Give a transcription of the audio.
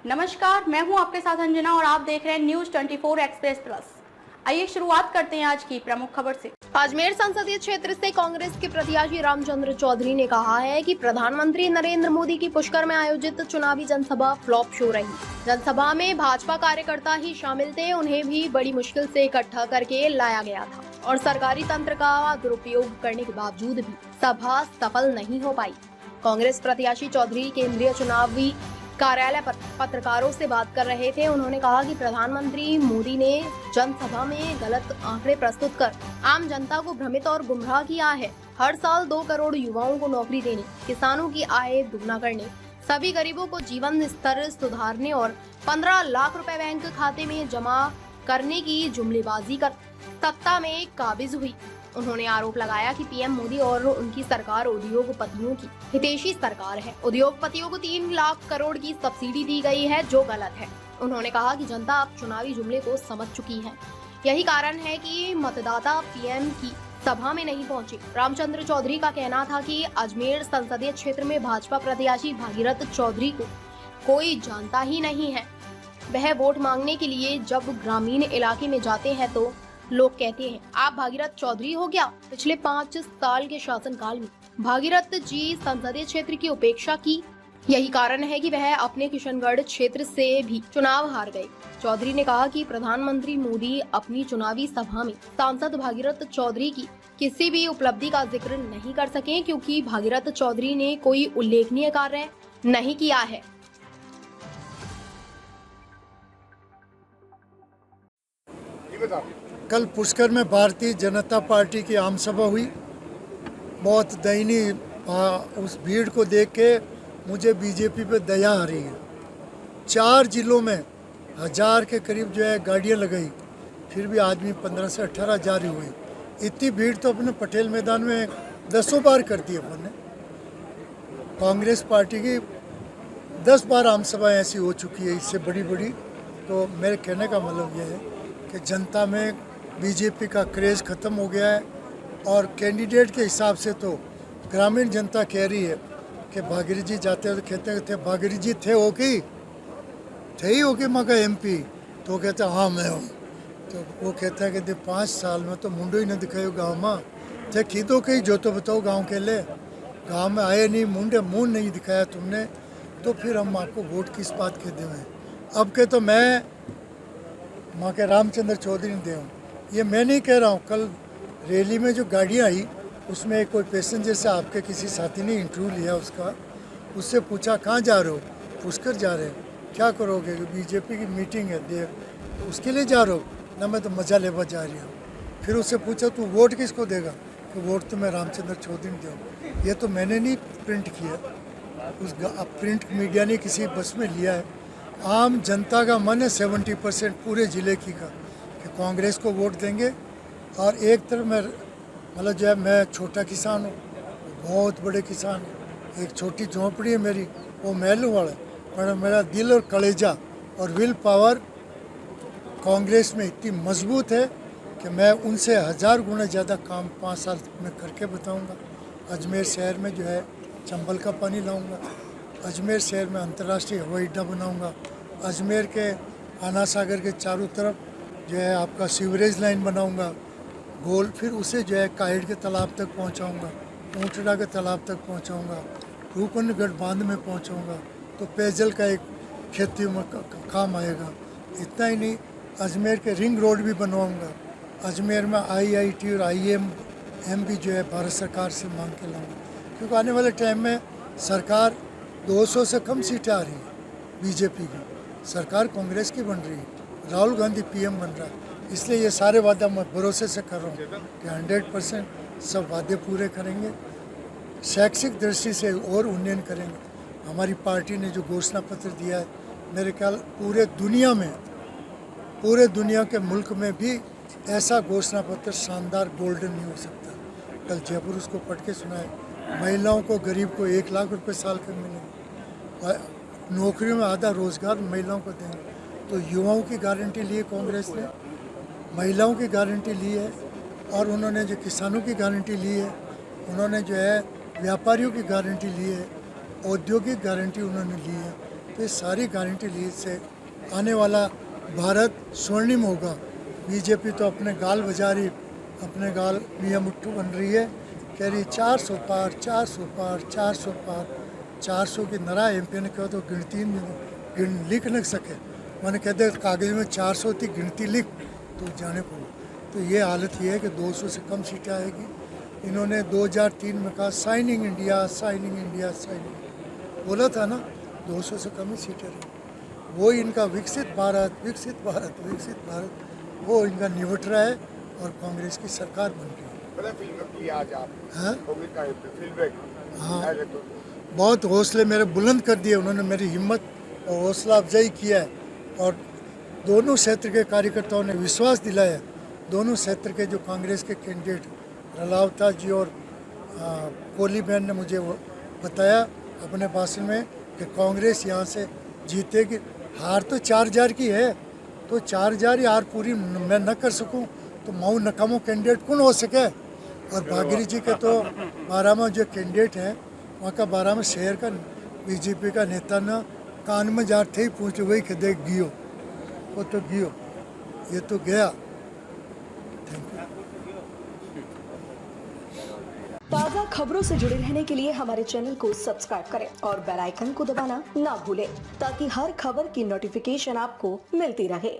नमस्कार, मैं हूं आपके साथ अंजना और आप देख रहे हैं न्यूज 24 एक्सप्रेस प्लस। आइए शुरुआत करते हैं आज की प्रमुख खबर से। अजमेर संसदीय क्षेत्र से कांग्रेस के प्रत्याशी रामचंद्र चौधरी ने कहा है कि प्रधानमंत्री नरेंद्र मोदी की पुष्कर में आयोजित चुनावी जनसभा फ्लॉप शो रही। जनसभा में भाजपा कार्यकर्ता ही शामिल थे, उन्हें भी बड़ी मुश्किल से इकट्ठा करके लाया गया था और सरकारी तंत्र का दुरुपयोग करने के बावजूद भी सभा सफल नहीं हो पाई। कांग्रेस प्रत्याशी चौधरी केंद्रीय चुनावी कार्यालय पर पत्रकारों से बात कर रहे थे। उन्होंने कहा कि प्रधानमंत्री मोदी ने जनसभा में गलत आंकड़े प्रस्तुत कर आम जनता को भ्रमित और गुमराह किया है। हर साल 2 करोड़ युवाओं को नौकरी देने, किसानों की आय दुगना करने, सभी गरीबों को जीवन स्तर सुधारने और 15 लाख रुपए बैंक खाते में जमा करने की जुमलेबाजी कर सत्ता में काबिज हुई। उन्होंने आरोप लगाया कि पीएम मोदी और उनकी सरकार उद्योगपतियों की हितैषी सरकार है। उद्योगपतियों को 3 लाख करोड़ की सब्सिडी दी गई है, जो गलत है। उन्होंने कहा कि जनता अब चुनावी जुमले को समझ चुकी है, यही कारण है कि मतदाता पीएम की सभा में नहीं पहुंचे। रामचंद्र चौधरी का कहना था कि अजमेर संसदीय क्षेत्र में भाजपा प्रत्याशी भागीरथ चौधरी को कोई जानता ही नहीं है। वह वोट मांगने के लिए जब ग्रामीण इलाके में जाते हैं तो लोग कहते हैं आप भागीरथ चौधरी हो क्या। पिछले 5 साल के शासनकाल में भागीरथ जी संसदीय क्षेत्र की उपेक्षा की, यही कारण है कि वह अपने किशनगढ़ क्षेत्र से भी चुनाव हार गए। चौधरी ने कहा कि प्रधानमंत्री मोदी अपनी चुनावी सभा में सांसद भागीरथ चौधरी की किसी भी उपलब्धि का जिक्र नहीं कर सके, क्योंकि भागीरथ चौधरी ने कोई उल्लेखनीय कार्य नहीं किया है। कल पुष्कर में भारतीय जनता पार्टी की आम सभा हुई। बहुत दयनीय, उस भीड़ को देख के मुझे बीजेपी पे दया आ रही है। 4 जिलों में 1000 के करीब जो है गाड़ियाँ लगाई, फिर भी आदमी 15 से 18 जारी हुए। इतनी भीड़ तो अपने पटेल मैदान में 10 बार कर दी अपन ने। कांग्रेस पार्टी की 10 बार आम सभाएँ ऐसी हो चुकी है, इससे बड़ी बड़ी। तो मेरे कहने का मतलब यह है कि जनता में बीजेपी का क्रेज़ ख़त्म हो गया है और कैंडिडेट के हिसाब से तो ग्रामीण जनता कह रही है कि भागीरथ जी जाते हैं तो कहते थे भागीरथ जी थे हो कि थे ही हो कि मैं का एमपी, तो वो कहते हाँ मैं हूँ। तो वो कहता है कि 5 साल में तो मुंडो ही न दिखायो गाँव में, थे खीदो कहीं जो तो बताओ गाँव के लिए, गाँव में आए नहीं, मुंह नहीं दिखाया तुमने, तो फिर हम आपको वोट किस बात के देवें। अब के तो मैं माँ के रामचंद्र चौधरी ने दे। ये मैं नहीं कह रहा हूँ। कल रैली में जो गाड़ियाँ आई उसमें कोई पैसेंजर से आपके किसी साथी ने इंटरव्यू लिया, उससे पूछा कहाँ जा रहे हो, पुष्कर जा रहे हैं, क्या करोगे, बीजेपी की मीटिंग है दे उसके लिए जा रहे हो ना, मैं तो मज़ा लेवा जा रही हूँ। फिर उससे पूछा तू वोट किसको देगा, कि वोट तो मैं रामचंद्र चौधरी ने दूँ। ये तो मैंने नहीं प्रिंट किया, उस प्रिंट मीडिया ने किसी बस में लिया है। आम जनता का मन है 70% पूरे ज़िले की का कि कांग्रेस को वोट देंगे। और एक तरफ मैं मतलब जो है मैं छोटा किसान हूँ, बहुत बड़े किसान हूँ, एक छोटी झोंपड़ी है मेरी, वो महलों वाला है, पर मेरा दिल और कलेजा और विल पावर कांग्रेस में इतनी मजबूत है कि मैं उनसे 1000 गुना ज़्यादा काम 5 साल में करके बताऊँगा। अजमेर शहर में जो है चंबल का पानी लाऊँगा, अजमेर शहर में अंतर्राष्ट्रीय हवाई अड्डा बनाऊँगा, अजमेर के आना सागर के चारों तरफ जो है आपका सीवरेज लाइन बनाऊँगा गोल, फिर उसे जो है काहिड़ के तालाब तक पहुँचाऊँगा, ऊँटड़ा के तालाब तक पहुँचाऊँगा, रूपनगढ़ बांध में पहुँचाऊँगा, तो पेयजल का एक खेती में काम आएगा। इतना ही नहीं, अजमेर के रिंग रोड भी बनवाऊँगा, अजमेर में IIT और IIM भी जो है भारत सरकार से मांग के लाऊँगा, क्योंकि आने वाले टाइम में सरकार 200 से कम सीटें आ रही है। बीजेपी की सरकार कांग्रेस की बन रही है, राहुल गांधी PM बन रहा है, इसलिए ये सारे वादा मैं भरोसे से कर रहा हूँ कि 100% सब वादे पूरे करेंगे। शैक्षिक दृष्टि से और उन्नयन करेंगे। हमारी पार्टी ने जो घोषणा पत्र दिया है, मेरे ख्याल पूरे दुनिया के मुल्क में भी ऐसा घोषणा पत्र शानदार गोल्डन नहीं हो सकता। कल जयपुर उसको पढ़ के सुनाए। महिलाओं को, गरीब को 1 लाख रुपए साल के मिलेंगे और नौकरियों में आधा रोजगार महिलाओं को देंगे। तो युवाओं की गारंटी ली है कांग्रेस ने, महिलाओं की गारंटी ली है, और उन्होंने जो किसानों की गारंटी ली है, उन्होंने जो है व्यापारियों की गारंटी ली है, औद्योगिक गारंटी उन्होंने ली है। तो ये सारी गारंटी ली से आने वाला भारत स्वर्णिम होगा। बीजेपी तो अपने गाल बजा रही, अपने गाल मियाँ मुट्ठू बन रही है, कह रही 400 पार 400 पार 400 पार। 400 की नारा MP ने कहा तो गिन लिख नहीं सके। मैंने कहते कागज में 400 थी, गिनती लिख तो जाने को। तो ये हालत ये है कि 200 से कम सीटें आएगी। इन्होंने 2003 में कहा signing India signing India signing, बोला था ना, 200 से कम ही सीटें रही। वो इनका विकसित भारत विकसित भारत विकसित भारत, वो इनका निपट रहा है और कांग्रेस की सरकार बन रही है। हाँ हाँ, बहुत हौसले मेरे बुलंद कर दिए उन्होंने, मेरी हिम्मत और हौसला अफजाई किया है। और दोनों क्षेत्र के कार्यकर्ताओं ने विश्वास दिलाया है। दोनों क्षेत्र के जो कांग्रेस के कैंडिडेट रलावता जी और कोहली बहन ने मुझे वो बताया अपने भाषण में कि कांग्रेस यहाँ से जीतेगी। हार तो 4000 की है, तो 4000 हार पूरी मैं न कर सकूं तो मऊ नकामो कैंडिडेट कौन हो सके। और भागीरी जी के तो बारामा जो कैंडिडेट हैं वहाँ का बारामा शहर का बीजेपी का नेता न कान में जा थे ही पूछ वही के देख गियो, वो तो गियो, ये तो गया। ताज़ा खबरों से जुड़े रहने के लिए हमारे चैनल को सब्सक्राइब करें और बेल आइकन को दबाना ना भूलें ताकि हर खबर की नोटिफिकेशन आपको मिलती रहे।